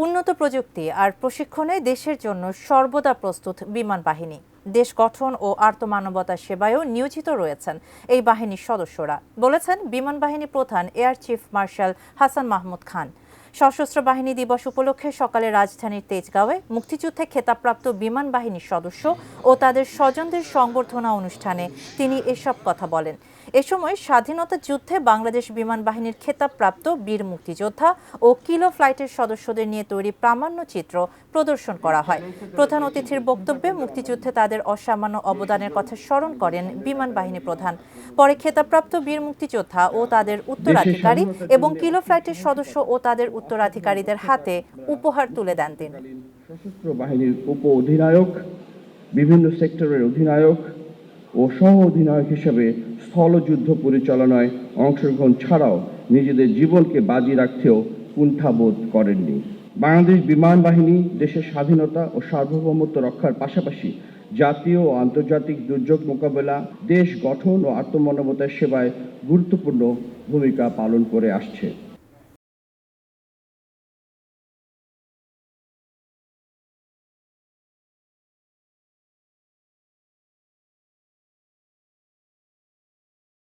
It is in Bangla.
উন্নত প্রযুক্তি আর প্রশিক্ষণে দেশের জন্য সর্বদা প্রস্তুত বিমান বাহিনী। দেশ গঠন ও আর্তমানবতার সেবায়ও নিয়োজিত রয়েছেন এই বাহিনীর সদস্যরা, বলেছেন বিমান বাহিনী প্রধান air chief marshal Hasan Mahmud Khan. সশস্ত্র বাহিনী দিবস উপলক্ষে সকালে রাজধানীর তেজগাঁওয়ে মুক্তিযুদ্ধে খেতাবপ্রাপ্ত বিমান বাহিনীর সদস্য ও তাদের স্বজনদের সংবর্ধনা অনুষ্ঠানে তিনি এসব কথা বলেন। এ সময় স্বাধীনতা যুদ্ধে বাংলাদেশ বিমান বাহিনীর খেতাবপ্রাপ্ত বীর মুক্তিযোদ্ধা ও কিলো ফ্লাইটের সদস্যদের নিয়ে তৈরি প্রামাণ্য চিত্র প্রদর্শন করা হয়। প্রধান অতিথির বক্তব্যে মুক্তিযুদ্ধে তাদের অসামান্য অবদানের কথা স্মরণ করেন বিমান বাহিনী প্রধান। পরে খেতাবপ্রাপ্ত বীর মুক্তিযোদ্ধা ও তাদের উত্তরাধিকারী এবং কিলো ফ্লাইটের সদস্য ও তাদের উত্তরাধিকারীদের হাতে উপহার তুলে দেন তিনি। সশস্ত্র বাহিনীর উপ অধিনায়ক, বিভিন্ন সেক্টরের অধিনায়ক ও সহ অধিনায়ক হিসেবে স্থলযুদ্ধ পরিচালনায় অংশগ্রহণ ছাড়াও নিজেদের জীবনকে বাজি রাখতেও কুণ্ঠাবোধ করেননি। বাংলাদেশ বিমান বাহিনী দেশের স্বাধীনতা ও সার্বভৌমত্ব রক্ষার পাশাপাশি জাতীয় ও আন্তর্জাতিক দুর্যোগ মোকাবেলা, দেশ গঠন ও আত্মমানবতার সেবায় গুরুত্বপূর্ণ ভূমিকা পালন করে আসছে।